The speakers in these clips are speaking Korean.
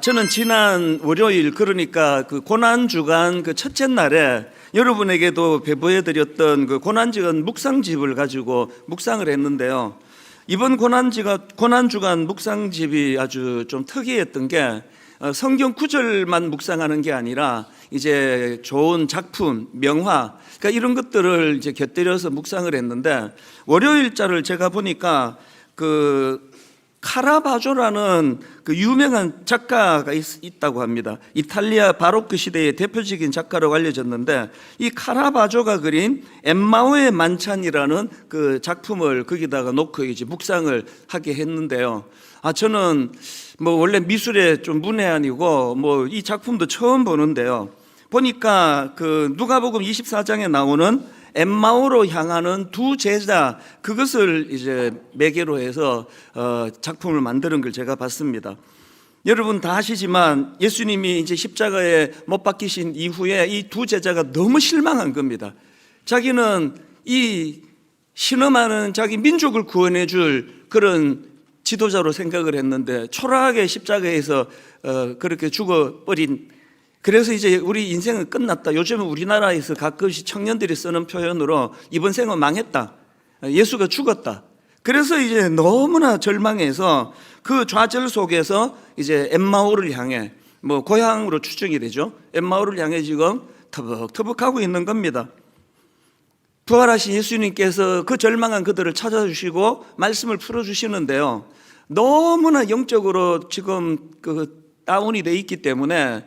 저는 지난 월요일, 그러니까 그 고난주간 그 첫째 날에 여러분에게도 배부해드렸던 그 고난주간 묵상집을 가지고 묵상을 했는데요. 이번 고난주간 묵상집이 아주 좀 특이했던 게 성경 구절만 묵상하는 게 아니라 이제 좋은 작품, 명화, 그러니까 이런 것들을 이제 곁들여서 묵상을 했는데, 월요일자를 제가 보니까 그 카라바조라는 그 유명한 작가가 있다고 합니다. 이탈리아 바로크 시대의 대표적인 작가로 알려졌는데, 이 카라바조가 그린 엠마오의 만찬이라는 그 작품을 거기다가 놓고 이제 묵상을 하게 했는데요. 저는 뭐 원래 미술에 좀 문외한이고 뭐 이 작품도 처음 보는데요. 보니까 그 누가복음 24장에 나오는 엠마오로 향하는 두 제자, 그것을 이제 매개로 해서 작품을 만드는 걸 제가 봤습니다. 여러분 다 아시지만 예수님이 이제 십자가에 못 박히신 이후에 이 두 제자가 너무 실망한 겁니다. 자기는 이 신음하는 자기 민족을 구원해 줄 그런 지도자로 생각을 했는데 초라하게 십자가에서 그렇게 죽어버린, 그래서 이제 우리 인생은 끝났다. 요즘은 우리나라에서 가끔씩 청년들이 쓰는 표현으로 이번 생은 망했다, 예수가 죽었다. 그래서 이제 너무나 절망해서 그 좌절 속에서 이제 엠마오를 향해, 뭐 고향으로 추정이 되죠. 엠마오를 향해 지금 터벅터벅하고 있는 겁니다. 부활하신 예수님께서 그 절망한 그들을 찾아주시고 말씀을 풀어주시는데요. 너무나 영적으로 지금 그 다운이 돼 있기 때문에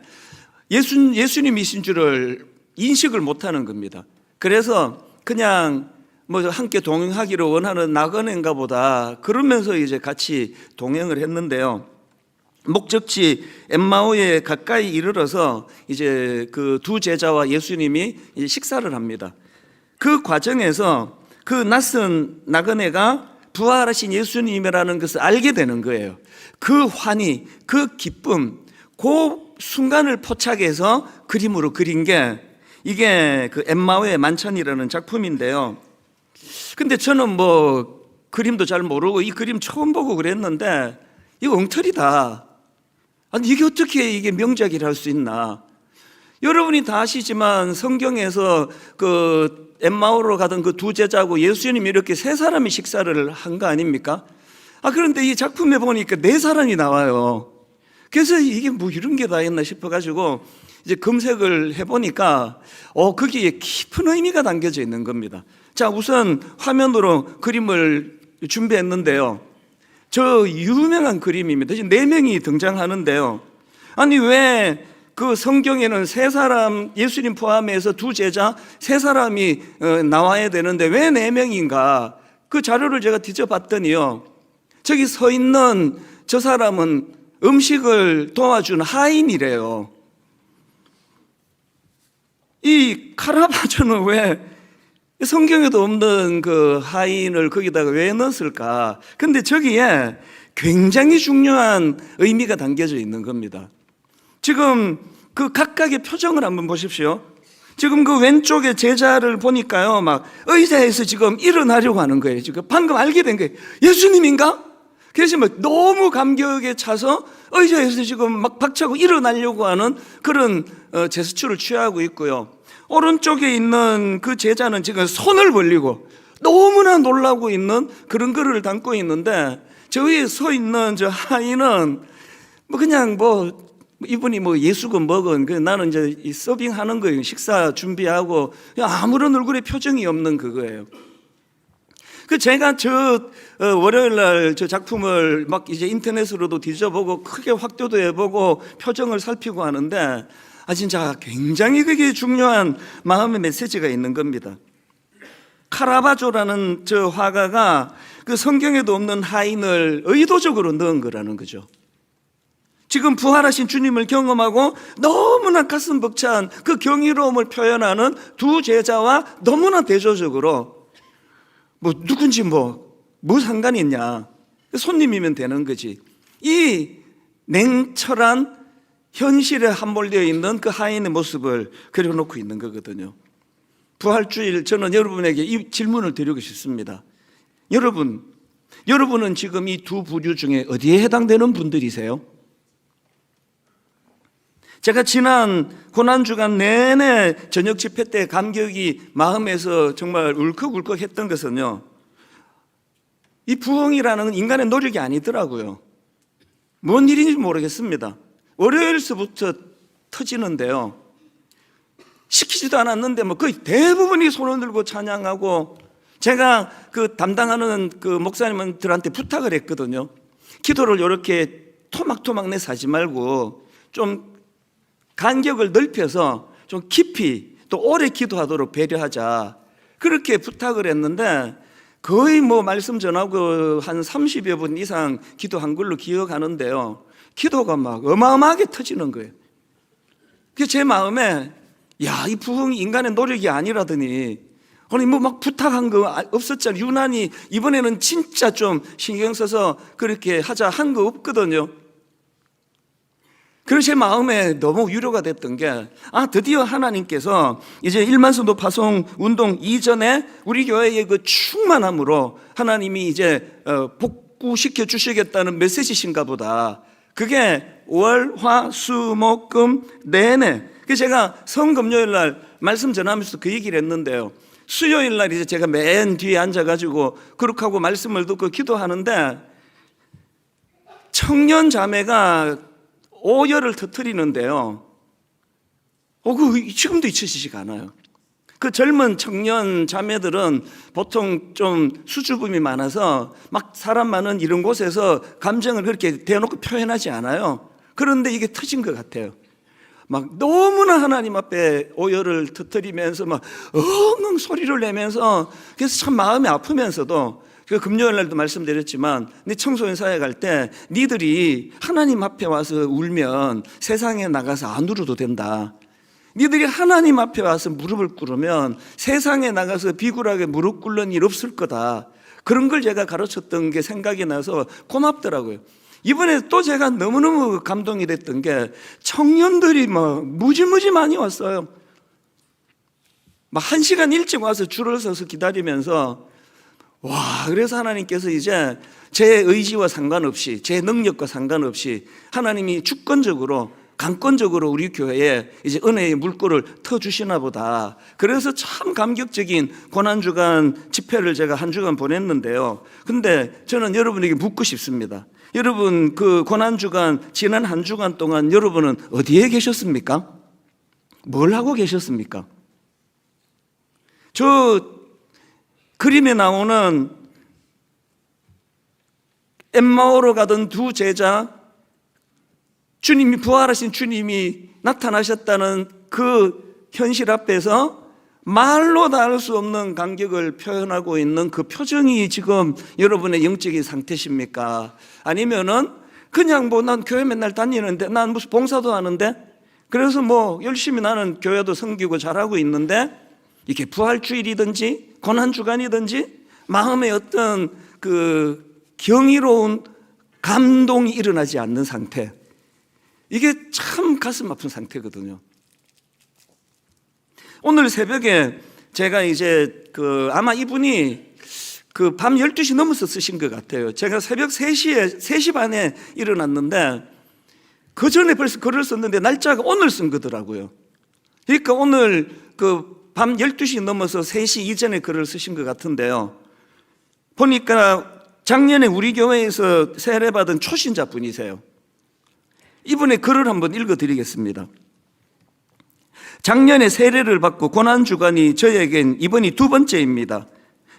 예수님이신 줄을 인식을 못하는 겁니다. 그래서 그냥 뭐 함께 동행하기를 원하는 나그네인가 보다 그러면서 이제 같이 동행을 했는데요. 목적지 엠마오에 가까이 이르러서 이제 그 두 제자와 예수님이 식사를 합니다. 그 과정에서 그 낯선 나그네가 부활하신 예수님이라는 것을 알게 되는 거예요. 그 환희, 그 기쁨, 그 순간을 포착해서 그림으로 그린 게 이게 그 엠마오의 만찬이라는 작품인데요. 근데 저는 뭐 그림도 잘 모르고 이 그림 처음 보고 그랬는데 이거 엉터리다. 아니 이게 어떻게 이게 명작이라 할 수 있나. 여러분이 다 아시지만 성경에서 그 엠마오로 가던 그 두 제자하고 예수님이 이렇게 세 사람이 식사를 한 거 아닙니까? 그런데 이 작품에 보니까 네 사람이 나와요. 그래서 이게 뭐 이런 게 다 있나 싶어가지고 이제 검색을 해보니까 거기에 깊은 의미가 담겨져 있는 겁니다. 자, 우선 화면으로 그림을 준비했는데요. 저 유명한 그림입니다. 네 명이 등장하는데요. 아니 왜 그 성경에는 세 사람, 예수님 포함해서 두 제자 세 사람이 나와야 되는데 왜 네 명인가? 그 자료를 제가 뒤져봤더니요, 저기 서 있는 저 사람은 음식을 도와준 하인이래요. 이 카라바조는 왜 성경에도 없는 그 하인을 거기다가 왜 넣었을까? 근데 저기에 굉장히 중요한 의미가 담겨져 있는 겁니다. 지금 그 각각의 표정을 한번 보십시오. 지금 그 왼쪽에 제자를 보니까요, 막 의자에서 지금 일어나려고 하는 거예요. 지금 방금 알게 된 거예요. 예수님인가? 그래서 막 너무 감격에 차서 의자에서 지금 막 박차고 일어나려고 하는 그런 제스처를 취하고 있고요. 오른쪽에 있는 그 제자는 지금 손을 벌리고 너무나 놀라고 있는 그런 글을 담고 있는데, 저 위에 서 있는 저 하인은 뭐 그냥 뭐 이분이 뭐 예수건 뭐건 나는 이제 이 서빙하는 거예요. 식사 준비하고 아무런 얼굴에 표정이 없는 그거예요. 제가 저 월요일 날 저 작품을 막 이제 인터넷으로도 뒤져보고 크게 확대도 해보고 표정을 살피고 하는데 진짜 굉장히 그게 중요한 마음의 메시지가 있는 겁니다. 카라바조라는 저 화가가 그 성경에도 없는 하인을 의도적으로 넣은 거라는 거죠. 지금 부활하신 주님을 경험하고 너무나 가슴 벅찬 그 경이로움을 표현하는 두 제자와 너무나 대조적으로 뭐 누군지 뭐 상관이 있냐, 손님이면 되는 거지. 이 냉철한 현실에 함몰되어 있는 그 하인의 모습을 그려놓고 있는 거거든요. 부활주일, 저는 여러분에게 이 질문을 드리고 싶습니다. 여러분은 지금 이 두 부류 중에 어디에 해당되는 분들이세요? 제가 지난 고난주간 내내 저녁 집회 때 감격이 마음에서 정말 울컥울컥 했던 것은요, 이 부흥이라는 건 인간의 노력이 아니더라고요. 뭔 일인지 모르겠습니다. 월요일서부터 터지는데요, 시키지도 않았는데 뭐 거의 대부분이 손을 들고 찬양하고, 제가 그 담당하는 그 목사님들한테 부탁을 했거든요. 기도를 이렇게 토막토막 내서 하지 말고 좀 간격을 넓혀서 좀 깊이 또 오래 기도하도록 배려하자, 그렇게 부탁을 했는데 거의 뭐 말씀 전하고 한 30여 분 이상 기도한 걸로 기억하는데요, 기도가 막 어마어마하게 터지는 거예요. 그게 제 마음에, 야, 이 부흥이 인간의 노력이 아니라더니, 아니 뭐 막 부탁한 거 없었잖아요. 유난히 이번에는 진짜 좀 신경 써서 그렇게 하자 한 거 없거든요. 그래서 제 마음에 너무 위로가 됐던 게, 드디어 하나님께서 이제 1만 성도 파송 운동 이전에 우리 교회의 그 충만함으로 하나님이 이제 복구시켜 주시겠다는 메시지신가 보다. 그게 월, 화, 수, 목, 금 내내. 그래서 제가 성금요일 날 말씀 전하면서 그 얘기를 했는데요, 수요일 날 이제 제가 맨 뒤에 앉아가지고 그렇게 하고 말씀을 듣고 기도하는데, 청년 자매가 오열을 터뜨리는데요, 그 지금도 잊혀지지가 않아요. 그 젊은 청년 자매들은 보통 좀 수줍음이 많아서 막 사람 많은 이런 곳에서 감정을 그렇게 대놓고 표현하지 않아요. 그런데 이게 터진 것 같아요. 막 너무나 하나님 앞에 오열을 터뜨리면서 막 엉엉 소리를 내면서, 그래서 참 마음이 아프면서도, 그 금요일 날도 말씀드렸지만, 네 청소년 사회 갈 때 니들이 하나님 앞에 와서 울면 세상에 나가서 안 울어도 된다. 니들이 하나님 앞에 와서 무릎을 꿇으면 세상에 나가서 비굴하게 무릎 꿇는 일 없을 거다. 그런 걸 제가 가르쳤던 게 생각이 나서 고맙더라고요. 이번에 또 제가 너무너무 감동이 됐던 게, 청년들이 막 무지무지 많이 왔어요. 막 1시간 일찍 와서 줄을 서서 기다리면서, 그래서 하나님께서 이제 제 의지와 상관없이, 제 능력과 상관없이 하나님이 주권적으로, 강권적으로 우리 교회에 이제 은혜의 물꼬를 터주시나 보다. 그래서 참 감격적인 고난주간 집회를 제가 한 주간 보냈는데요, 근데 저는 여러분에게 묻고 싶습니다. 여러분, 그 고난주간, 지난 한 주간 동안 여러분은 어디에 계셨습니까? 뭘 하고 계셨습니까? 저 그림에 나오는 엠마오로 가던 두 제자, 주님이, 부활하신 주님이 나타나셨다는 그 현실 앞에서 말로 다 할 수 없는 감격을 표현하고 있는 그 표정이 지금 여러분의 영적인 상태십니까? 아니면은 그냥 뭐 난 교회 맨날 다니는데, 난 무슨 봉사도 하는데, 그래서 뭐 열심히 나는 교회도 섬기고 잘하고 있는데, 이게 부활주일이든지 고난주간이든지 마음에 어떤 그 경이로운 감동이 일어나지 않는 상태, 이게 참 가슴 아픈 상태거든요. 오늘 새벽에 제가 이제 아마 이분이 밤 12시 넘어서 쓰신 것 같아요. 제가 새벽 3시 반에 일어났는데, 그 전에 벌써 글을 썼는데 날짜가 오늘 쓴 거더라고요. 그러니까 오늘 밤 12시 넘어서 3시 이전에 글을 쓰신 것 같은데요, 보니까 작년에 우리 교회에서 세례받은 초신자 분이세요. 이분의 글을 한번 읽어드리겠습니다. 작년에 세례를 받고 고난주간이 저에겐 이번이 2번째입니다.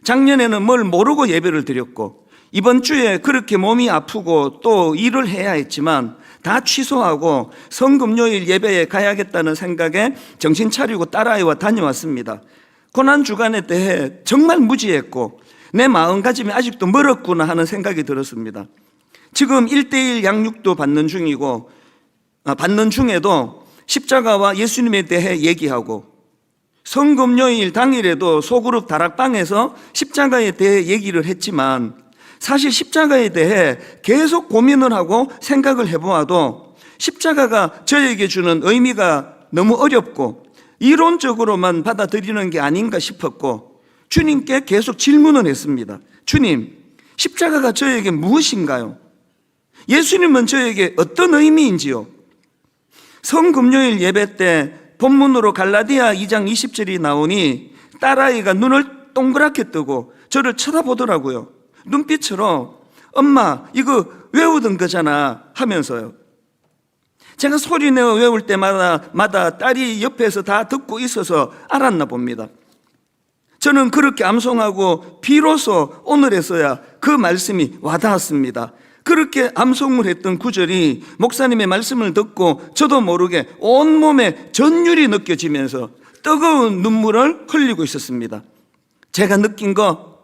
작년에는 뭘 모르고 예배를 드렸고, 이번 주에 그렇게 몸이 아프고 또 일을 해야 했지만 다 취소하고 성금요일 예배에 가야겠다는 생각에 정신 차리고 딸아이와 다녀왔습니다. 고난주간에 대해 정말 무지했고 내 마음가짐이 아직도 멀었구나 하는 생각이 들었습니다. 지금 1:1 양육도 받는 중에도 십자가와 예수님에 대해 얘기하고, 성금요일 당일에도 소그룹 다락방에서 십자가에 대해 얘기를 했지만, 사실 십자가에 대해 계속 고민을 하고 생각을 해보아도 십자가가 저에게 주는 의미가 너무 어렵고 이론적으로만 받아들이는 게 아닌가 싶었고, 주님께 계속 질문을 했습니다. 주님, 십자가가 저에게 무엇인가요? 예수님은 저에게 어떤 의미인지요? 성금요일 예배 때 본문으로 갈라디아 2장 20절이 나오니 딸아이가 눈을 동그랗게 뜨고 저를 쳐다보더라고요. 눈빛으로 엄마 이거 외우던 거잖아 하면서요. 제가 소리내어 외울 때마다 딸이 옆에서 다 듣고 있어서 알았나 봅니다. 저는 그렇게 암송하고 비로소 오늘에서야 그 말씀이 와닿았습니다. 그렇게 암송을 했던 구절이 목사님의 말씀을 듣고 저도 모르게 온몸에 전율이 느껴지면서 뜨거운 눈물을 흘리고 있었습니다. 제가 느낀 거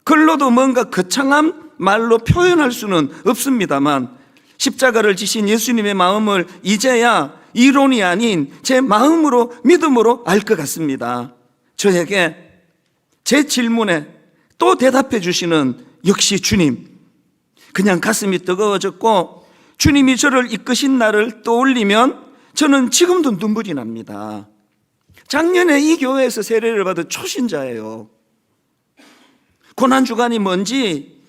글로도 뭔가 거창한 말로 표현할 수는 없습니다만 십자가를 지신 예수님의 마음을 이제야 이론이 아닌 제 마음으로 믿음으로 알 것 같습니다. 저에게 제 질문에 또 대답해 주시는 역시 주님. 그냥 가슴이 뜨거워졌고 주님이 저를 이끄신 날을 떠올리면 저는 지금도 눈물이 납니다. 작년에 이 교회에서 세례를 받은 초신자예요. 고난주간이 뭔지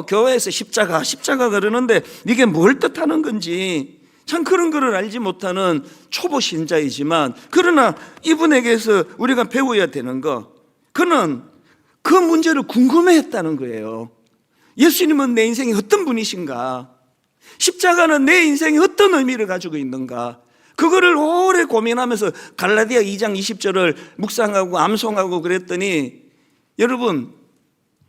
교회에서 십자가 그러는데 이게 뭘 뜻하는 건지 참 그런 거를 알지 못하는 초보 신자이지만 그러나 이분에게서 우리가 배워야 되는 거, 그는 그 문제를 궁금해했다는 거예요. 예수님은 내 인생에 어떤 분이신가? 십자가는 내 인생에 어떤 의미를 가지고 있는가? 그거를 오래 고민하면서 갈라디아 2장 20절을 묵상하고 암송하고 그랬더니 여러분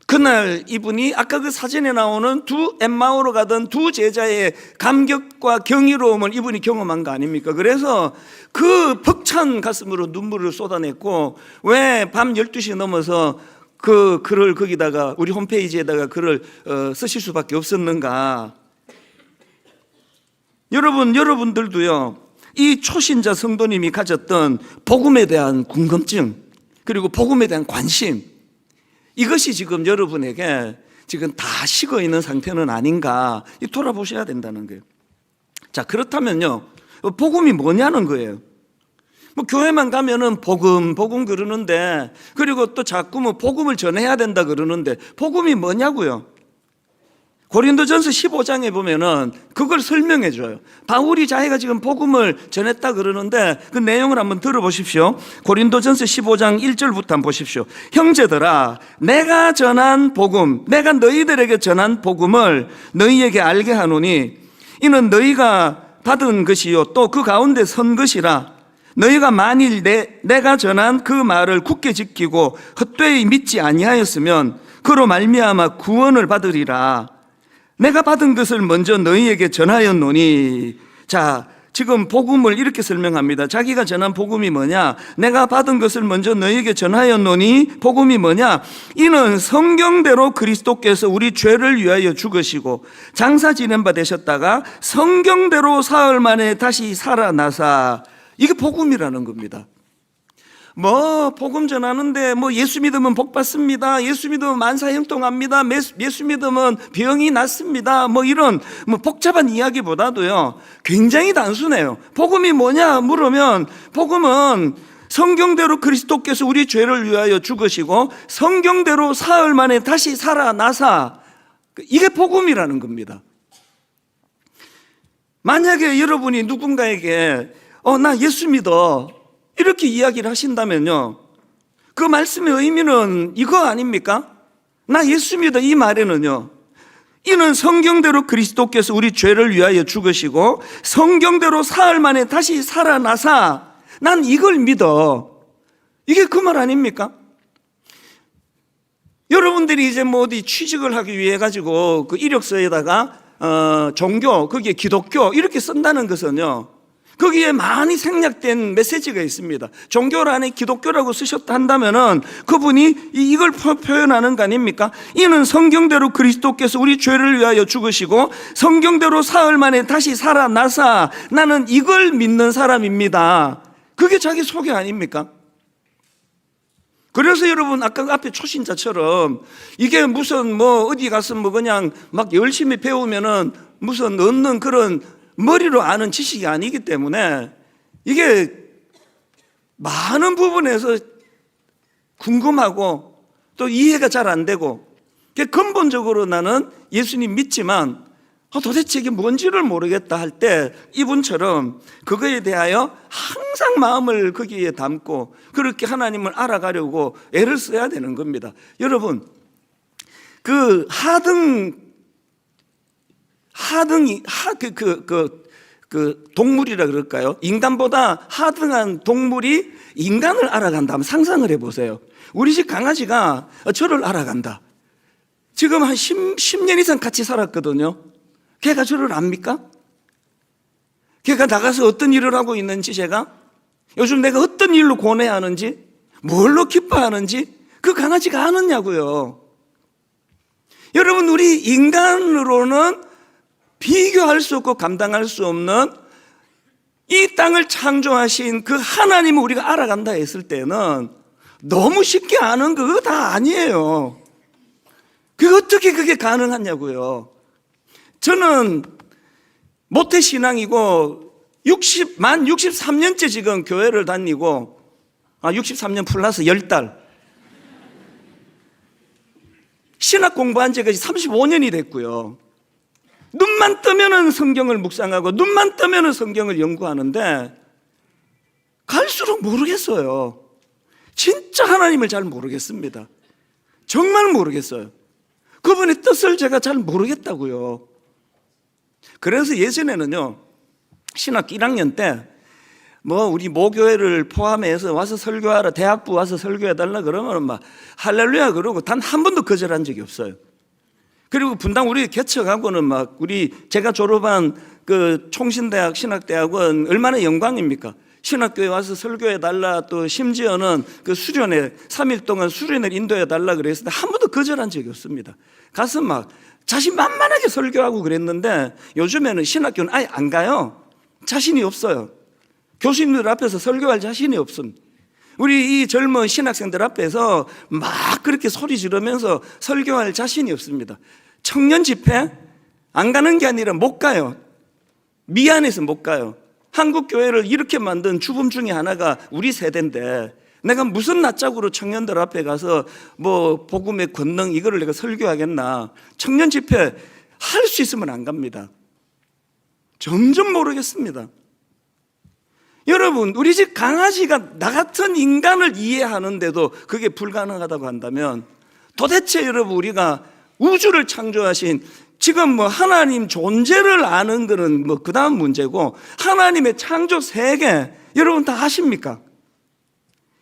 그날 이분이 아까 그 사진에 나오는 엠마오로 가던 두 제자의 감격과 경이로움을 이분이 경험한 거 아닙니까? 그래서 그 벅찬 가슴으로 눈물을 쏟아냈고 왜 밤 12시 넘어서 그 글을 거기다가 우리 홈페이지에다가 글을 쓰실 수밖에 없었는가? 여러분들도요 이 초신자 성도님이 가졌던 복음에 대한 궁금증 그리고 복음에 대한 관심, 이것이 지금 여러분에게 지금 다 식어 있는 상태는 아닌가 돌아보셔야 된다는 거예요. 자, 그렇다면요 복음이 뭐냐는 거예요. 교회만 가면은 복음 그러는데, 그리고 또 자꾸 복음을 전해야 된다 그러는데 복음이 뭐냐고요. 고린도전서 15장에 보면은 그걸 설명해 줘요. 바울이 자기가 지금 복음을 전했다 그러는데 그 내용을 한번 들어보십시오. 고린도전서 15장 1절부터 한번 보십시오. 형제들아, 내가 전한 복음, 내가 너희들에게 전한 복음을 너희에게 알게 하노니 이는 너희가 받은 것이요 또 그 가운데 선 것이라. 너희가 만일 내가 전한 그 말을 굳게 지키고 헛되이 믿지 아니하였으면 그로 말미암아 구원을 받으리라. 내가 받은 것을 먼저 너희에게 전하였노니. 자, 지금 복음을 이렇게 설명합니다. 자기가 전한 복음이 뭐냐? 내가 받은 것을 먼저 너희에게 전하였노니 복음이 뭐냐? 이는 성경대로 그리스도께서 우리 죄를 위하여 죽으시고 장사 지낸 바 되셨다가 성경대로 사흘 만에 다시 살아나사. 이게 복음이라는 겁니다. 복음 전하는데 예수 믿으면 복 받습니다. 예수 믿으면 만사 형통합니다. 예수 믿으면 병이 낫습니다. 이런 복잡한 이야기보다도요 굉장히 단순해요. 복음이 뭐냐 물으면 복음은 성경대로 그리스도께서 우리 죄를 위하여 죽으시고 성경대로 사흘 만에 다시 살아나사. 이게 복음이라는 겁니다. 만약에 여러분이 누군가에게 나 예수 믿어 이렇게 이야기를 하신다면요 그 말씀의 의미는 이거 아닙니까? 나 예수 믿어 이 말에는요 이는 성경대로 그리스도께서 우리 죄를 위하여 죽으시고 성경대로 사흘 만에 다시 살아나사 난 이걸 믿어. 이게 그 말 아닙니까? 여러분들이 이제 어디 취직을 하기 위해 가지고 그 이력서에다가 종교, 거기에 기독교 이렇게 쓴다는 것은요 거기에 많이 생략된 메시지가 있습니다. 종교란에 기독교라고 쓰셨다 한다면은 그분이 이걸 표현하는 거 아닙니까? 이는 성경대로 그리스도께서 우리 죄를 위하여 죽으시고 성경대로 사흘 만에 다시 살아나사 나는 이걸 믿는 사람입니다. 그게 자기 소개 아닙니까? 그래서 여러분 아까 앞에 초신자처럼 이게 무슨 어디 가서 그냥 막 열심히 배우면은 무슨 얻는 그런 머리로 아는 지식이 아니기 때문에 이게 많은 부분에서 궁금하고 또 이해가 잘 안 되고 근본적으로 나는 예수님 믿지만 도대체 이게 뭔지를 모르겠다 할 때 이분처럼 그거에 대하여 항상 마음을 거기에 담고 그렇게 하나님을 알아가려고 애를 써야 되는 겁니다. 여러분, 그 동물이라 그럴까요? 인간보다 하등한 동물이 인간을 알아간다 하면 상상을 해보세요. 우리 집 강아지가 저를 알아간다. 지금 한 10년 이상 같이 살았거든요. 걔가 저를 압니까? 걔가 나가서 어떤 일을 하고 있는지, 제가 요즘 내가 어떤 일로 고뇌하는지, 뭘로 기뻐하는지 그 강아지가 아느냐고요. 여러분, 우리 인간으로는 비교할 수 없고 감당할 수 없는 이 땅을 창조하신 그 하나님을 우리가 알아간다 했을 때는 너무 쉽게 아는 그거 다 아니에요. 어떻게 그게 가능하냐고요. 저는 모태신앙이고 만 63년째 지금 교회를 다니고 63년 플러스 10달 신학 공부한 지가 35년이 됐고요. 눈만 뜨면은 성경을 묵상하고 눈만 뜨면은 성경을 연구하는데 갈수록 모르겠어요. 진짜 하나님을 잘 모르겠습니다. 정말 모르겠어요. 그분의 뜻을 제가 잘 모르겠다고요. 그래서 예전에는요, 신학교 1학년 때 우리 모교회를 포함해서 와서 설교하라, 대학부 와서 설교해달라 그러면 막 할렐루야 그러고 단 한 번도 거절한 적이 없어요. 그리고 분당 우리 개척하고는 제가 졸업한 그 총신대학 신학대학은 얼마나 영광입니까? 신학교에 와서 설교해달라, 또 심지어는 그 수련회 3일 동안 수련회를 인도해달라 그랬을 때 한 번도 거절한 적이 없습니다. 가서 자신만만하게 설교하고 그랬는데 요즘에는 신학교는 아예 안 가요. 자신이 없어요. 교수님들 앞에서 설교할 자신이 없습니다. 우리 이 젊은 신학생들 앞에서 막 그렇게 소리 지르면서 설교할 자신이 없습니다. 청년 집회 안 가는 게 아니라 못 가요. 미안해서 못 가요. 한국 교회를 이렇게 만든 주범 중에 하나가 우리 세대인데 내가 무슨 낯짝으로 청년들 앞에 가서 복음의 권능 이거를 내가 설교하겠나. 청년 집회 할 수 있으면 안 갑니다. 점점 모르겠습니다. 여러분, 우리 집 강아지가 나 같은 인간을 이해하는데도 그게 불가능하다고 한다면 도대체 여러분, 우리가 우주를 창조하신 지금 하나님 존재를 아는 거는 그 다음 문제고, 하나님의 창조 세계 여러분 다 아십니까?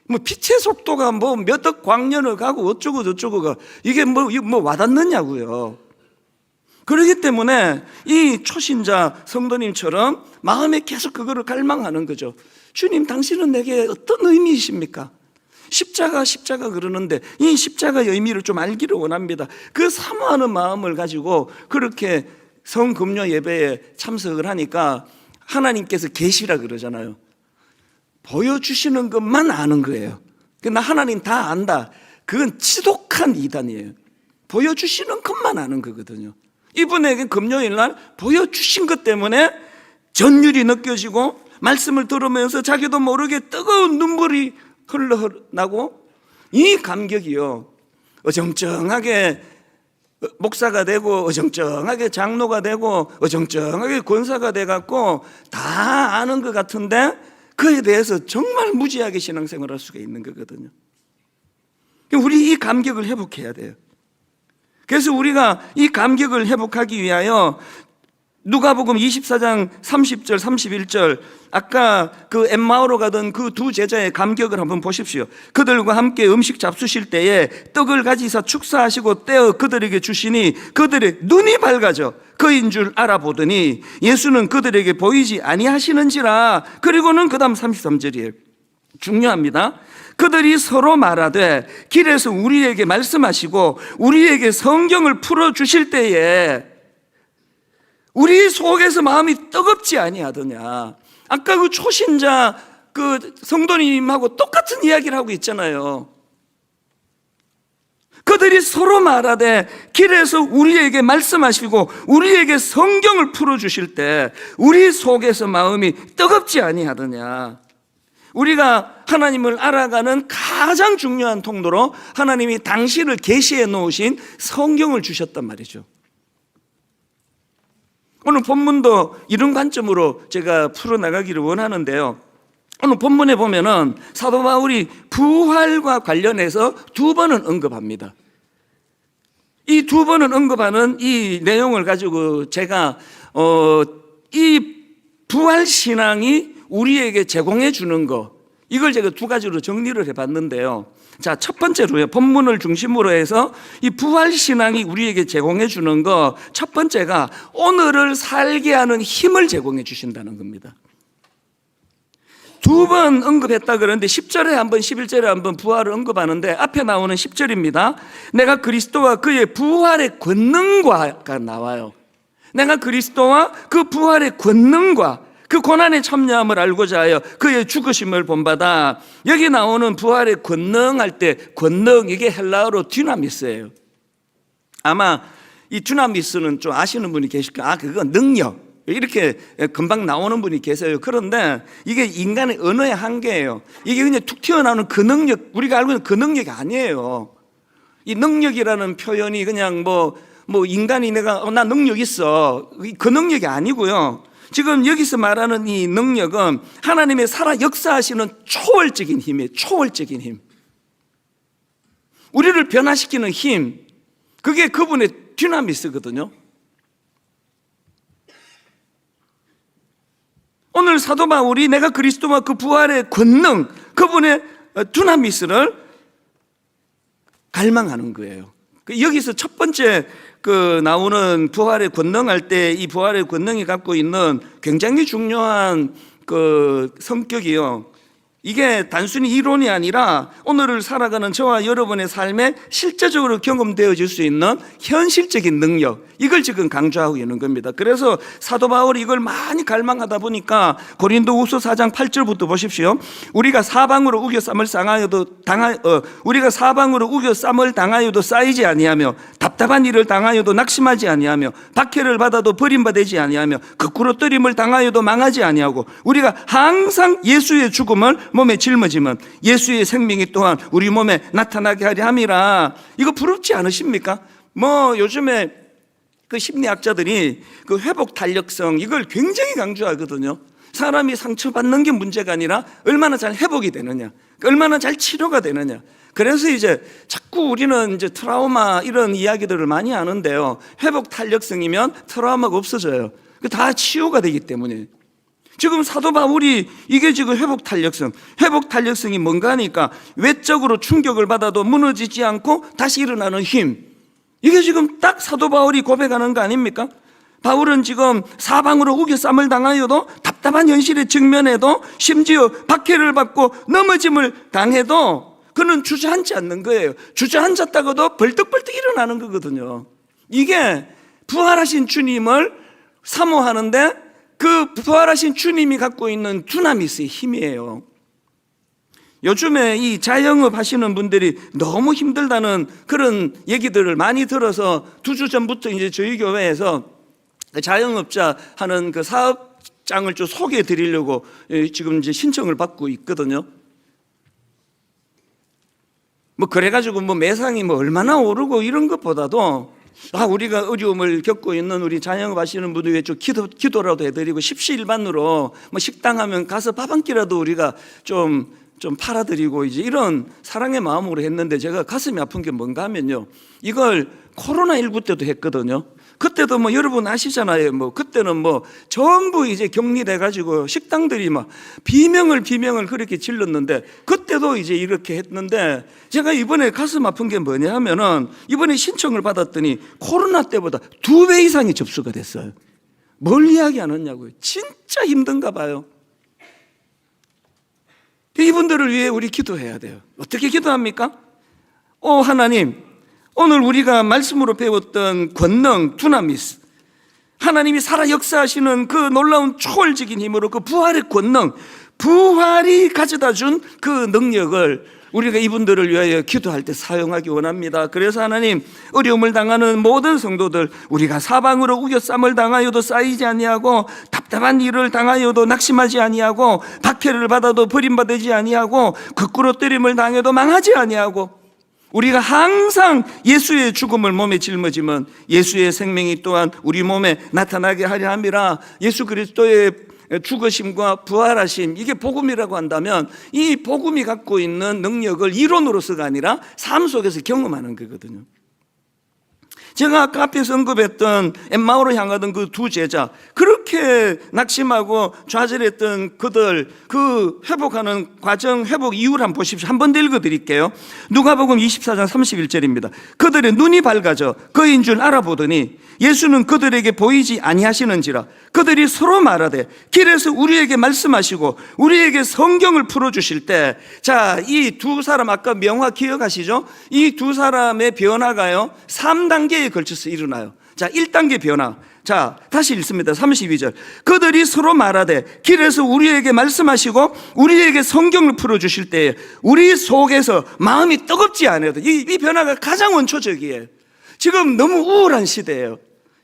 빛의 속도가 몇 억 광년을 가고 어쩌고 저쩌고가 이게 와닿느냐고요. 그렇기 때문에 이 초신자 성도님처럼 마음에 계속 그거를 갈망하는 거죠. 주님, 당신은 내게 어떤 의미이십니까? 십자가 그러는데 이 십자가의 의미를 좀 알기를 원합니다. 그 사모하는 마음을 가지고 그렇게 성금요 예배에 참석을 하니까 하나님께서 계시라 그러잖아요. 보여주시는 것만 아는 거예요. 나 하나님 다 안다. 그건 지독한 이단이에요. 보여주시는 것만 아는 거거든요. 이분에게 금요일 날 보여주신 것 때문에 전율이 느껴지고 말씀을 들으면서 자기도 모르게 뜨거운 눈물이 흘러나고, 이 감격이요, 어정쩡하게 목사가 되고 어정쩡하게 장로가 되고 어정쩡하게 권사가 돼갖고 다 아는 것 같은데 그에 대해서 정말 무지하게 신앙생활을 할 수가 있는 거거든요. 우리 이 감격을 회복해야 돼요. 그래서 우리가 이 감격을 회복하기 위하여 누가복음 24장 30절 31절, 아까 그 엠마오로 가던 그 두 제자의 감격을 한번 보십시오. 그들과 함께 음식 잡수실 때에 떡을 가지사 축사하시고 떼어 그들에게 주시니 그들의 눈이 밝아져 그인 줄 알아보더니 예수는 그들에게 보이지 아니하시는지라. 그리고는 그 다음 33절이에요. 중요합니다. 그들이 서로 말하되 길에서 우리에게 말씀하시고 우리에게 성경을 풀어주실 때에 우리 속에서 마음이 뜨겁지 아니하더냐. 아까 그 초신자 그 성도님하고 똑같은 이야기를 하고 있잖아요. 그들이 서로 말하되 길에서 우리에게 말씀하시고 우리에게 성경을 풀어주실 때 우리 속에서 마음이 뜨겁지 아니하더냐. 우리가 하나님을 알아가는 가장 중요한 통로로 하나님이 당신을 계시해 놓으신 성경을 주셨단 말이죠. 오늘 본문도 이런 관점으로 제가 풀어나가기를 원하는데요. 오늘 본문에 보면은 사도 바울이 부활과 관련해서 두 번은 언급합니다. 이 두 번은 언급하는 이 내용을 가지고 제가 이 부활 신앙이 우리에게 제공해 주는 거, 이걸 제가 두 가지로 정리를 해봤는데요. 자, 첫 번째로요, 본문을 중심으로 해서 이 부활 신앙이 우리에게 제공해 주는 거, 첫 번째가 오늘을 살게 하는 힘을 제공해 주신다는 겁니다. 두 번 언급했다 그러는데 10절에 한 번, 11절에 한 번 부활을 언급하는데 앞에 나오는 10절입니다. 내가 그리스도와 그의 부활의 권능과가 나와요. 내가 그리스도와 그 부활의 권능과 그 고난의 참여함을 알고자 하여 그의 죽으심을 본받아. 여기 나오는 부활의 권능 할 때 권능, 이게 헬라어로 dynamis예요. 아마 이 dynamis는 좀 아시는 분이 계실 거예요. 그건 능력, 이렇게 금방 나오는 분이 계세요. 그런데 이게 인간의 언어의 한계예요. 이게 그냥 툭 튀어나오는 그 능력, 우리가 알고 있는 그 능력이 아니에요. 이 능력이라는 표현이 그냥 뭐 인간이 내가 나 능력 있어, 그 능력이 아니고요. 지금 여기서 말하는 이 능력은 하나님의 살아 역사하시는 초월적인 힘이에요. 초월적인 힘, 우리를 변화시키는 힘, 그게 그분의 dynamis거든요. 오늘 사도 바울이 내가 그리스도와 그 부활의 권능, 그분의 dynamis를 갈망하는 거예요. 여기서 첫 번째 나오는 부활의 권능 할 때 이 부활의 권능이 갖고 있는 굉장히 중요한 성격이요, 이게 단순히 이론이 아니라 오늘을 살아가는 저와 여러분의 삶에 실제적으로 경험되어질 수 있는 현실적인 능력, 이걸 지금 강조하고 있는 겁니다. 그래서 사도 바울이 이걸 많이 갈망하다 보니까 고린도후서 4장 8절부터 보십시오. 우리가 사방으로 우겨 쌈을 당하여도 쌓이지 아니하며 답답한 일을 당하여도 낙심하지 아니하며 박해를 받아도 버림받지 아니하며 거꾸로 뜨림을 당하여도 망하지 아니하고 우리가 항상 예수의 죽음을 몸에 짊어지면 예수의 생명이 또한 우리 몸에 나타나게 하려 함이라. 이거 부럽지 않으십니까? 요즘에 그 심리학자들이 그 회복 탄력성, 이걸 굉장히 강조하거든요. 사람이 상처받는 게 문제가 아니라 얼마나 잘 회복이 되느냐, 얼마나 잘 치료가 되느냐. 그래서 이제 자꾸 우리는 이제 트라우마 이런 이야기들을 많이 하는데요. 회복 탄력성이면 트라우마가 없어져요. 다 치유가 되기 때문에. 지금 사도 바울이 이게 지금 회복 탄력성이 뭔가 하니까 외적으로 충격을 받아도 무너지지 않고 다시 일어나는 힘, 이게 지금 딱 사도 바울이 고백하는 거 아닙니까? 바울은 지금 사방으로 우겨 쌈을 당하여도 답답한 현실에 직면해도 심지어 박해를 받고 넘어짐을 당해도 그는 주저앉지 않는 거예요. 주저앉았다가도 벌떡벌떡 일어나는 거거든요. 이게 부활하신 주님을 사모하는데 그 부활하신 주님이 갖고 있는 dynamis의 힘이에요. 요즘에 이 자영업 하시는 분들이 너무 힘들다는 그런 얘기들을 많이 들어서 2주 전부터 이제 저희 교회에서 자영업자 하는 그 사업장을 좀 소개해 드리려고 지금 이제 신청을 받고 있거든요. 그래가지고 매상이 얼마나 오르고 이런 것보다도 우리가 어려움을 겪고 있는 우리 자영업 하시는 분들 위해 좀 기도라도 해드리고 십시일반으로 식당 하면 가서 밥 한 끼라도 우리가 좀 팔아드리고 이제 이런 사랑의 마음으로 했는데 제가 가슴이 아픈 게 뭔가 하면요, 이걸 코로나19 때도 했거든요. 그때도 여러분 아시잖아요. 그때는 전부 이제 격리돼가지고 식당들이 비명을 그렇게 질렀는데 그때도 이제 이렇게 했는데 제가 이번에 가슴 아픈 게 뭐냐 하면은 이번에 신청을 받았더니 코로나 때보다 2배 이상이 접수가 됐어요. 뭘 이야기하느냐고요. 진짜 힘든가 봐요. 이분들을 위해 우리 기도해야 돼요. 어떻게 기도합니까? 하나님, 오늘 우리가 말씀으로 배웠던 권능, dynamis, 하나님이 살아 역사하시는 그 놀라운 초월적인 힘으로 그 부활의 권능, 부활이 가져다 준 그 능력을 우리가 이분들을 위하여 기도할 때 사용하기 원합니다. 그래서 하나님, 어려움을 당하는 모든 성도들, 우리가 사방으로 우겨 쌈을 당하여도 쌓이지 아니하고 답답한 일을 당하여도 낙심하지 아니하고 박해를 받아도 버림받지 아니하고 거꾸로 때림을 당해도 망하지 아니하고 우리가 항상 예수의 죽음을 몸에 짊어지면 예수의 생명이 또한 우리 몸에 나타나게 하려 함이라. 예수 그리스도의 죽으심과 부활하심, 이게 복음이라고 한다면 이 복음이 갖고 있는 능력을 이론으로서가 아니라 삶 속에서 경험하는 거거든요. 제가 아까 앞에서 언급했던 엠마오로 향하던 그 두 제자, 그렇게 낙심하고 좌절했던 그들, 그 회복하는 과정, 회복 이유를 한번 보십시오. 한 번 더 읽어드릴게요. 누가복음 24장 31절입니다. 그들의 눈이 밝아져 그인 줄 알아보더니 예수는 그들에게 보이지 아니하시는지라. 그들이 서로 말하되 길에서 우리에게 말씀하시고 우리에게 성경을 풀어주실 때, 자, 이 두 사람 아까 명화 기억하시죠? 이 두 사람의 변화가요 3단계에 걸쳐서 일어나요. 자, 1단계 변화. 자, 다시 읽습니다. 32절. 그들이 서로 말하되 길에서 우리에게 말씀하시고 우리에게 성경을 풀어주실 때에 우리 속에서 마음이 뜨겁지 않아도, 이 변화가 가장 원초적이에요. 지금 너무 우울한 시대예요.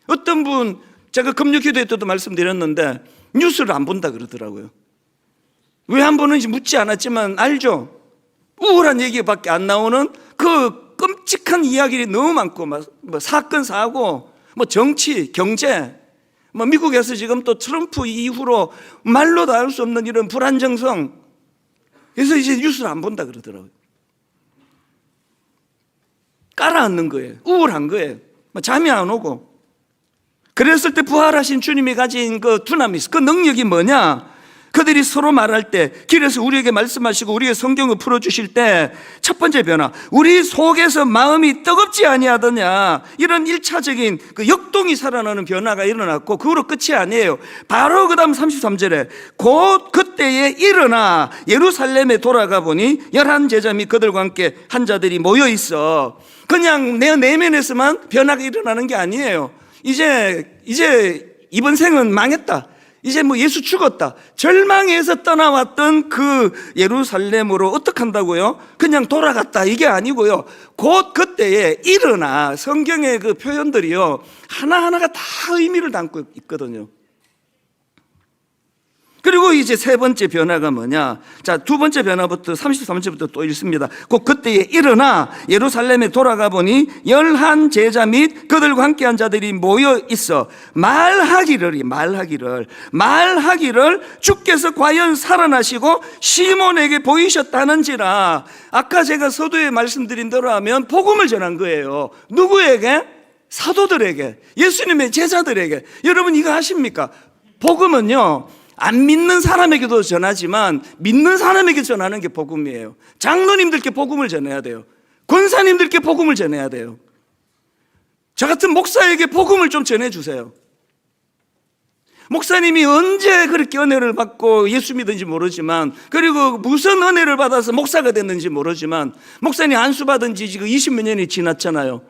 어떤 분, 제가 금요기도회 때도 말씀드렸는데 뉴스를 안 본다 그러더라고요. 왜 안 보는지 묻지 않았지만 알죠? 우울한 얘기밖에 안 나오는 그 끔찍한 이야기들이 너무 많고, 뭐 사건, 사고, 뭐 정치, 경제, 뭐 미국에서 지금 또 트럼프 이후로 말로도 알 수 없는 이런 불안정성. 그래서 이제 뉴스를 안 본다 그러더라고요. 깔아앉는 거예요. 우울한 거예요. 잠이 안 오고. 그랬을 때 부활하신 주님이 가진 그 두나미스, 그 능력이 뭐냐? 그들이 서로 말할 때 길에서 우리에게 말씀하시고 우리의 성경을 풀어주실 때 첫 번째 변화, 우리 속에서 마음이 뜨겁지 아니하더냐, 이런 1차적인 그 역동이 살아나는 변화가 일어났고, 그거로 끝이 아니에요. 바로 그 다음 33절에 곧 그때에 일어나 예루살렘에 돌아가 보니 11 제자 및 그들과 함께 한 자들이 모여 있어. 그냥 내 내면에서만 변화가 일어나는 게 아니에요. 이제 이번 생은 망했다, 이제 뭐 예수 죽었다, 절망에서 떠나왔던 그 예루살렘으로 어떻게 한다고요? 그냥 돌아갔다, 이게 아니고요. 곧 그때에 일어나, 성경의 그 표현들이요 하나하나가 다 의미를 담고 있거든요. 그리고 이제 세 번째 변화가 뭐냐? 자, 두 번째 변화부터 33절부터 또 읽습니다. 곧 그때에 일어나 예루살렘에 돌아가 보니 11 제자 및 그들과 함께한 자들이 모여 있어 말하기를 주께서 과연 살아나시고 시몬에게 보이셨다는지라. 아까 제가 서두에 말씀드린 대로 하면 복음을 전한 거예요. 누구에게? 사도들에게, 예수님의 제자들에게. 여러분 이거 아십니까? 복음은요 안 믿는 사람에게도 전하지만 믿는 사람에게 전하는 게 복음이에요. 장로님들께 복음을 전해야 돼요. 권사님들께 복음을 전해야 돼요. 저 같은 목사에게 복음을 좀 전해주세요. 목사님이 언제 그렇게 은혜를 받고 예수 믿은지 모르지만, 그리고 무슨 은혜를 받아서 목사가 됐는지 모르지만, 목사님 안수 받은 지 지금 20몇 년이 지났잖아요.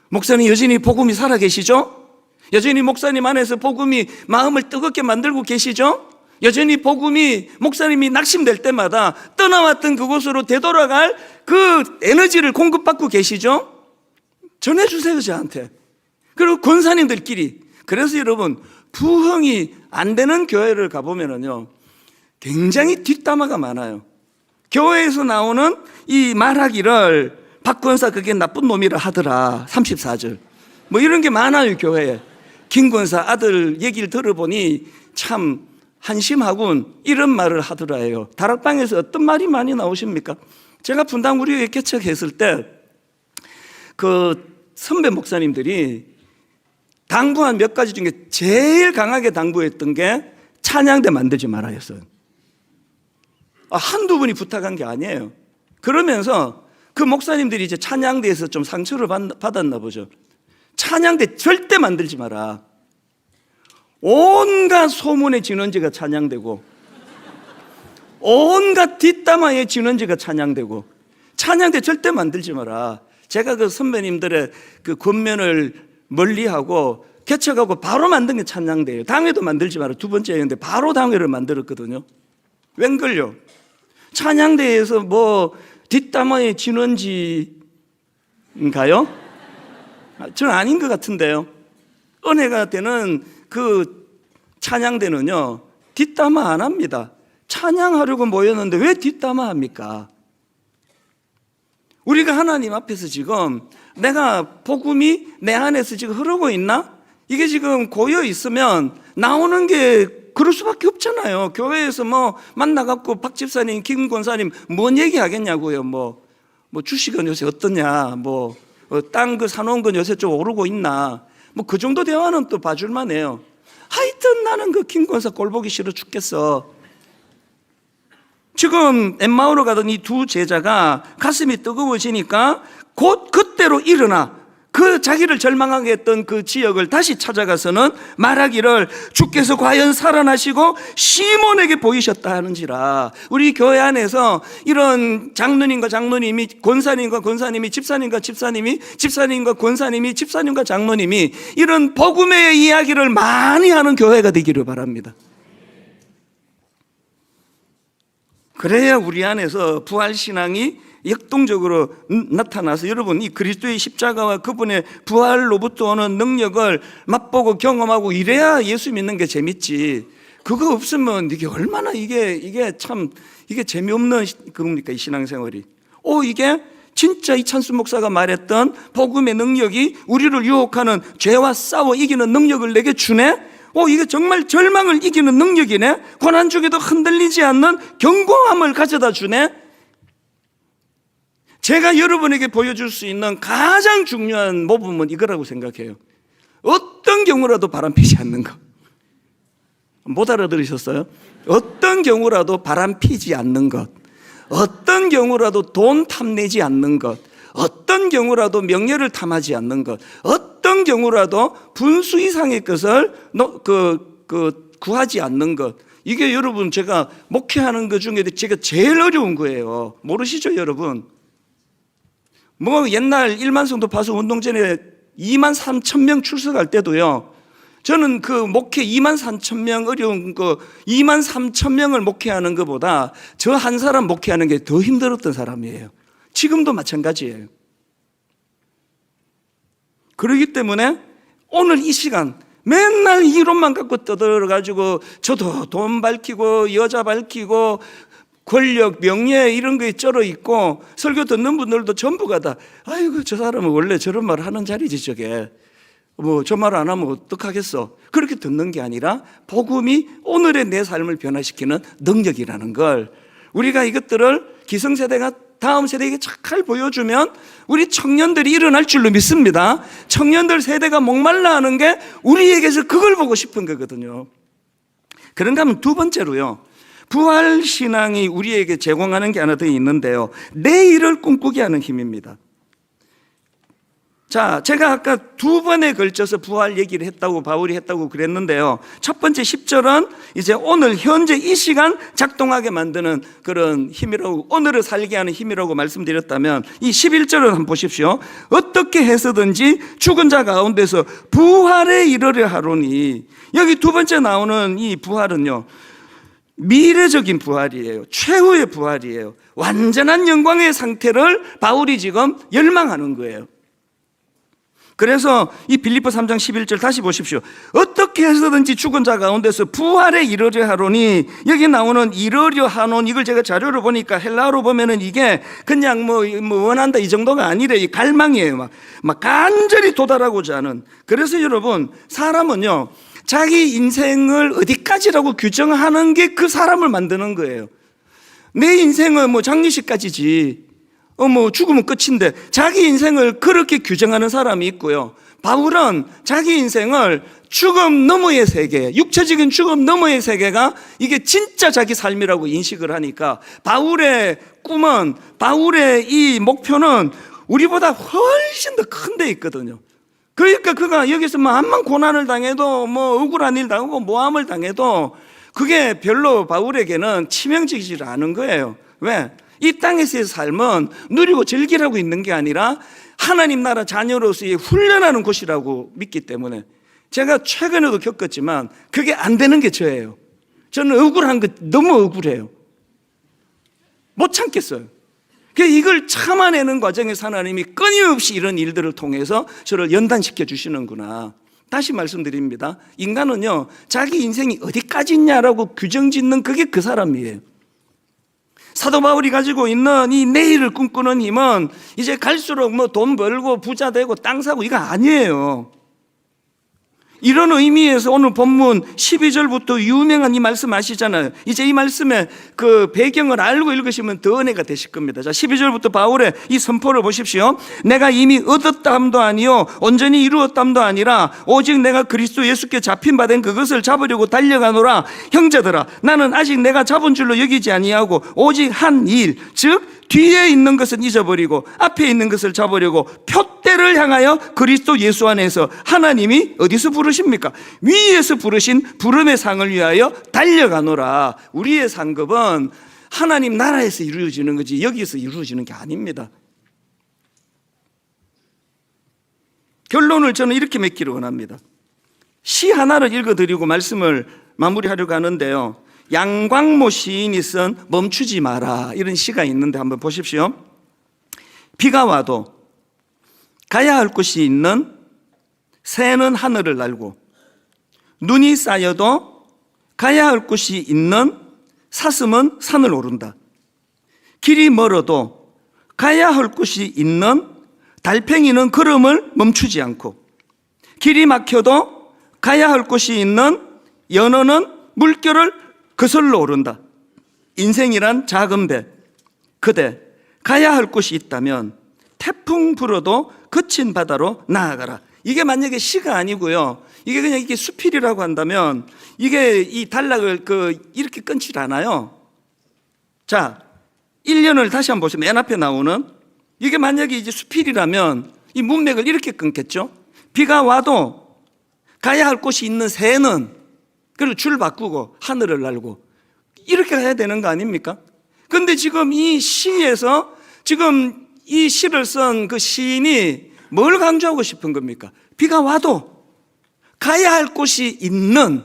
목사님 여전히 복음이 살아계시죠? 여전히 목사님 안에서 복음이 마음을 뜨겁게 만들고 계시죠? 여전히 복음이 목사님이 낙심될 때마다 떠나왔던 그곳으로 되돌아갈 그 에너지를 공급받고 계시죠? 전해주세요, 저한테. 그리고 권사님들끼리. 그래서 여러분, 부흥이 안 되는 교회를 가보면은요 굉장히 뒷담화가 많아요. 교회에서 나오는 이 말하기를 박 권사 그게 나쁜 놈이라 하더라, 34절. 뭐 이런 게 많아요, 교회에. 김 권사 아들 얘기를 들어보니 참 한심하군, 이런 말을 하더라요. 다락방에서 어떤 말이 많이 나오십니까? 제가 분당 우리교회 개척했을 때 그 선배 목사님들이 당부한 몇 가지 중에 제일 강하게 당부했던 게 찬양대 만들지 말아였어요. 한두 분이 부탁한 게 아니에요. 그러면서 그 목사님들이 이제 찬양대에서 좀 상처를 받았나 보죠. 찬양대 절대 만들지 마라. 온갖 소문의 진원지가 찬양되고 온갖 뒷담화의 진원지가 찬양되고, 찬양대 절대 만들지 마라. 제가 그 선배님들의 그 권면을 멀리하고 개척하고 바로 만든 게 찬양대예요. 당회도 만들지 마라, 두 번째였는데 바로 당회를 만들었거든요. 웬걸요? 찬양대에서 뭐 뒷담화의 진원지인가요? 저는 아닌 것 같은데요. 은혜가 되는 그 찬양대는요 뒷담화 안 합니다. 찬양하려고 모였는데 왜 뒷담화 합니까? 우리가 하나님 앞에서 지금 내가 복음이 내 안에서 지금 흐르고 있나? 이게 지금 고여 있으면 나오는 게 그럴 수밖에 없잖아요. 교회에서 뭐 만나갖고 박 집사님, 김 권사님 뭔 얘기 하겠냐고요. 뭐 주식은 요새 어떠냐, 땅 그 사놓은 건 요새 좀 오르고 있나, 뭐 그 정도 대화는 또 봐줄만 해요. 하여튼 나는 그 김 권사 꼴 보기 싫어 죽겠어. 지금 엠마오로 가던 이 두 제자가 가슴이 뜨거워지니까 곧 그때로 일어나 그 자기를 절망하게 했던 그 지역을 다시 찾아가서는 말하기를 주께서 과연 살아나시고 시몬에게 보이셨다 하는지라. 우리 교회 안에서 이런 장로님과 장로님이, 권사님과 권사님이, 집사님과 집사님이, 집사님과 권사님이, 집사님과 장로님이 이런 복음의 이야기를 많이 하는 교회가 되기를 바랍니다. 그래야 우리 안에서 부활신앙이 역동적으로 나타나서 여러분 이 그리스도의 십자가와 그분의 부활로부터 오는 능력을 맛보고 경험하고 이래야 예수 믿는 게 재밌지. 그거 없으면 이게 얼마나 이게 참 이게 재미없는 겁니까, 이 신앙생활이. 이게 진짜 이찬수 목사가 말했던 복음의 능력이 우리를 유혹하는 죄와 싸워 이기는 능력을 내게 주네. 이게 정말 절망을 이기는 능력이네. 고난 중에도 흔들리지 않는 견고함을 가져다 주네. 제가 여러분에게 보여줄 수 있는 가장 중요한 모범은 이거라고 생각해요. 어떤 경우라도 바람피지 않는 것. 못 알아들으셨어요? 어떤 경우라도 바람피지 않는 것, 어떤 경우라도 돈 탐내지 않는 것, 어떤 경우라도 명예를 탐하지 않는 것, 어떤 경우라도 분수 이상의 것을 구하지 않는 것. 이게 여러분 제가 목회하는 것 중에 제가 제일 어려운 거예요. 모르시죠, 여러분? 옛날 1만 성도 파수 운동 전에 2만 3천 명 출석할 때도요, 저는 그 목회 2만 3천 명 어려운 거 2만 3천 명을 목회하는 것보다 저 한 사람 목회하는 게 더 힘들었던 사람이에요. 지금도 마찬가지예요. 그렇기 때문에 오늘 이 시간 맨날 이론만 갖고 떠들어가지고 저도 돈 밝히고 여자 밝히고 권력, 명예 이런 거에 쩔어 있고 설교 듣는 분들도 전부가 다 아이고 저 사람은 원래 저런 말 하는 자리지 저게 저 말 안 하면 어떡하겠어. 그렇게 듣는 게 아니라 복음이 오늘의 내 삶을 변화시키는 능력이라는 걸 우리가 이것들을 기성세대가 다음 세대에게 잘 보여주면 우리 청년들이 일어날 줄로 믿습니다. 청년들 세대가 목말라 하는 게 우리에게서 그걸 보고 싶은 거거든요. 그런가 하면 두 번째로요, 부활신앙이 우리에게 제공하는 게 하나 더 있는데요, 내일을 꿈꾸게 하는 힘입니다. 자, 제가 아까 두 번에 걸쳐서 부활 얘기를 했다고 바울이 했다고 그랬는데요, 첫 번째 10절은 이제 오늘 현재 이 시간 작동하게 만드는 그런 힘이라고, 오늘을 살게 하는 힘이라고 말씀드렸다면 이 11절을 한번 보십시오. 어떻게 해서든지 죽은 자 가운데서 부활에 이르려 하노니. 여기 두 번째 나오는 이 부활은요, 미래적인 부활이에요. 최후의 부활이에요. 완전한 영광의 상태를 바울이 지금 열망하는 거예요. 그래서 이 빌립보 3장 11절 다시 보십시오. 어떻게 해서든지 죽은 자 가운데서 부활에 이르려 하노니. 여기 나오는 이르려 하노니, 이걸 제가 자료를 보니까 헬라어로 보면은 이게 그냥 원한다 이 정도가 아니래. 이 갈망이에요. 막 간절히 도달하고자 하는. 그래서 여러분, 사람은요, 자기 인생을 어디까지라고 규정하는 게 그 사람을 만드는 거예요. 내 인생은 장례식까지지. 죽으면 끝인데 자기 인생을 그렇게 규정하는 사람이 있고요. 바울은 자기 인생을 죽음 너머의 세계, 육체적인 죽음 너머의 세계가 이게 진짜 자기 삶이라고 인식을 하니까 바울의 꿈은, 바울의 이 목표는 우리보다 훨씬 더 큰 데 있거든요. 그러니까 그가 여기서 암만 고난을 당해도 억울한 일 당하고 모함을 당해도 그게 별로 바울에게는 치명적이지 않은 거예요. 왜? 이 땅에서의 삶은 누리고 즐기라고 있는 게 아니라 하나님 나라 자녀로서의 훈련하는 곳이라고 믿기 때문에. 제가 최근에도 겪었지만 그게 안 되는 게 저예요. 저는 억울한 거 너무 억울해요. 못 참겠어요. 이걸 참아내는 과정에서 하나님이 끊임없이 이런 일들을 통해서 저를 연단시켜 주시는구나. 다시 말씀드립니다. 인간은요, 자기 인생이 어디까지 있냐라고 규정 짓는 그게 그 사람이에요. 사도 바울이 가지고 있는 이 내일을 꿈꾸는 힘은 이제 갈수록 뭐 돈 벌고 부자 되고 땅 사고 이거 아니에요. 이런 의미에서 오늘 본문 12절부터 유명한 이 말씀 아시잖아요. 이제 이 말씀의 그 배경을 알고 읽으시면 더 은혜가 되실 겁니다. 자, 12절부터 바울의 이 선포를 보십시오. 내가 이미 얻었담도 아니요 온전히 이루었담도 아니라 오직 내가 그리스도 예수께 잡힌 바 된 그것을 잡으려고 달려가노라. 형제들아, 나는 아직 내가 잡은 줄로 여기지 아니하고 오직 한 일, 즉 뒤에 있는 것은 잊어버리고 앞에 있는 것을 잡으려고 표대를 향하여 그리스도 예수 안에서 하나님이 어디서 부르십니까? 위에서 부르신 부름의 상을 위하여 달려가노라. 우리의 상급은 하나님 나라에서 이루어지는 거지 여기서 이루어지는 게 아닙니다. 결론을 저는 이렇게 맺기를 원합니다. 시 하나를 읽어드리고 말씀을 마무리하려고 하는데요, 양광모 시인이 쓴 멈추지 마라 이런 시가 있는데 한번 보십시오. 비가 와도 가야 할 곳이 있는 새는 하늘을 날고 눈이 쌓여도 가야 할 곳이 있는 사슴은 산을 오른다. 길이 멀어도 가야 할 곳이 있는 달팽이는 걸음을 멈추지 않고 길이 막혀도 가야 할 곳이 있는 연어는 물결을 거슬러 오른다. 인생이란 작은 배, 그대 가야 할 곳이 있다면 태풍 불어도 거친 바다로 나아가라. 이게 만약에 시가 아니고요, 이게 그냥 이게 수필이라고 한다면 이게 이 단락을 이렇게 끊질 않아요. 자, 1년을 다시 한번 보세요. 맨 앞에 나오는 이게 만약에 이제 수필이라면 이 문맥을 이렇게 끊겠죠. 비가 와도 가야 할 곳이 있는 새는 그리고 줄 바꾸고 하늘을 날고 이렇게 가야 되는 거 아닙니까? 그런데 지금 이 시에서 지금 이 시를 쓴 그 시인이 뭘 강조하고 싶은 겁니까? 비가 와도 가야 할 곳이 있는,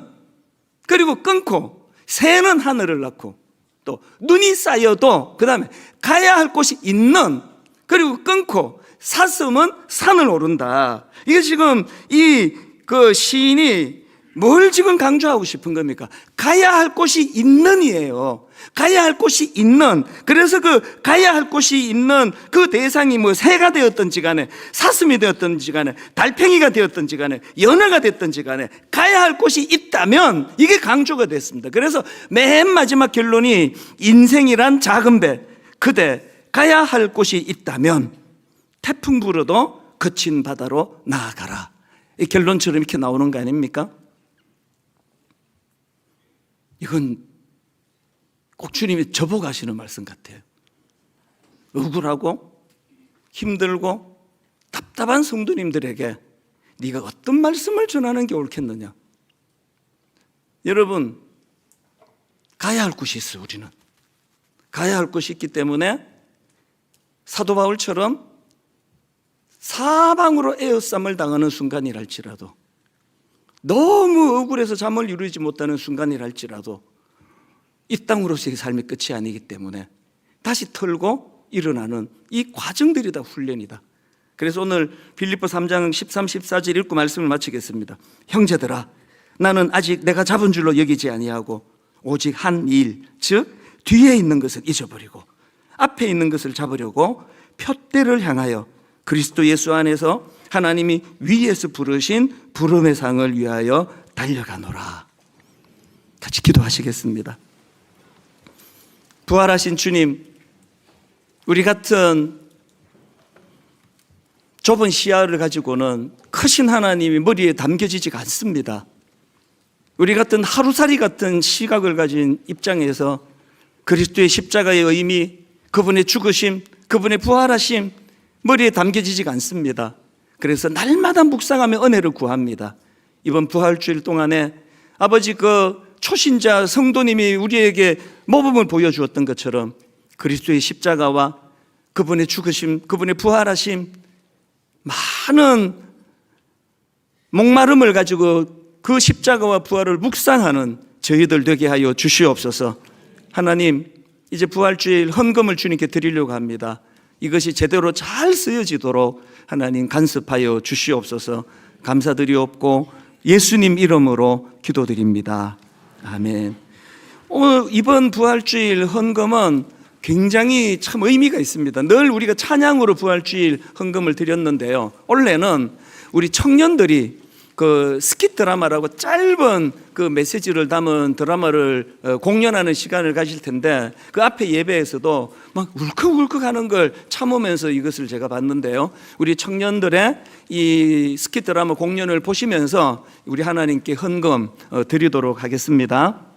그리고 끊고 새는 하늘을 낳고 또 눈이 쌓여도 그 다음에 가야 할 곳이 있는, 그리고 끊고 사슴은 산을 오른다. 이게 지금 이 그 시인이 뭘 지금 강조하고 싶은 겁니까? 가야 할 곳이 있는이에요. 가야 할 곳이 있는. 그래서 그 가야 할 곳이 있는 그 대상이 뭐 새가 되었든지 간에 사슴이 되었든지 간에 달팽이가 되었든지 간에 연어가 됐든지 간에 가야 할 곳이 있다면 이게 강조가 됐습니다. 그래서 맨 마지막 결론이 인생이란 작은 배, 그대 가야 할 곳이 있다면 태풍 불어도 거친 바다로 나아가라. 이 결론처럼 이렇게 나오는 거 아닙니까? 이건 꼭 주님이 저보고 하시는 말씀 같아요. 억울하고 힘들고 답답한 성도님들에게 네가 어떤 말씀을 전하는 게 옳겠느냐. 여러분, 가야 할 곳이 있어요. 우리는 가야 할 곳이 있기 때문에 사도 바울처럼 사방으로 에어쌈을 당하는 순간이랄지라도, 너무 억울해서 잠을 이루지 못하는 순간이랄지라도 이 땅으로서의 삶의 끝이 아니기 때문에 다시 털고 일어나는 이 과정들이 다 훈련이다. 그래서 오늘 빌립보 3장 13, 14절 읽고 말씀을 마치겠습니다. 형제들아, 나는 아직 내가 잡은 줄로 여기지 아니하고 오직 한 일, 즉 뒤에 있는 것을 잊어버리고 앞에 있는 것을 잡으려고 표대를 향하여 그리스도 예수 안에서 하나님이 위에서 부르신 부름의 상을 위하여 달려가노라. 같이 기도하시겠습니다. 부활하신 주님, 우리 같은 좁은 시야를 가지고는 크신 하나님이 머리에 담겨지지가 않습니다. 우리 같은 하루살이 같은 시각을 가진 입장에서 그리스도의 십자가의 의미, 그분의 죽으심, 그분의 부활하심 머리에 담겨지지가 않습니다. 그래서 날마다 묵상하며 은혜를 구합니다. 이번 부활주일 동안에 아버지 그 초신자 성도님이 우리에게 모범을 보여주었던 것처럼 그리스도의 십자가와 그분의 죽으심, 그분의 부활하심, 많은 목마름을 가지고 그 십자가와 부활을 묵상하는 저희들 되게 하여 주시옵소서. 하나님, 이제 부활주일 헌금을 주님께 드리려고 합니다. 이것이 제대로 잘 쓰여지도록 하나님 간섭하여 주시옵소서. 감사드리옵고 예수님 이름으로 기도드립니다. 아멘. 오늘 이번 부활주일 헌금은 굉장히 참 의미가 있습니다. 늘 우리가 찬양으로 부활주일 헌금을 드렸는데요. 원래는 우리 청년들이 그 스킷 드라마라고 짧은 그 메시지를 담은 드라마를 공연하는 시간을 가질 텐데, 그 앞에 예배에서도 막 울컥울컥 하는 걸 참으면서 이것을 제가 봤는데요. 우리 청년들의 이 스킷 드라마 공연을 보시면서 우리 하나님께 헌금 드리도록 하겠습니다.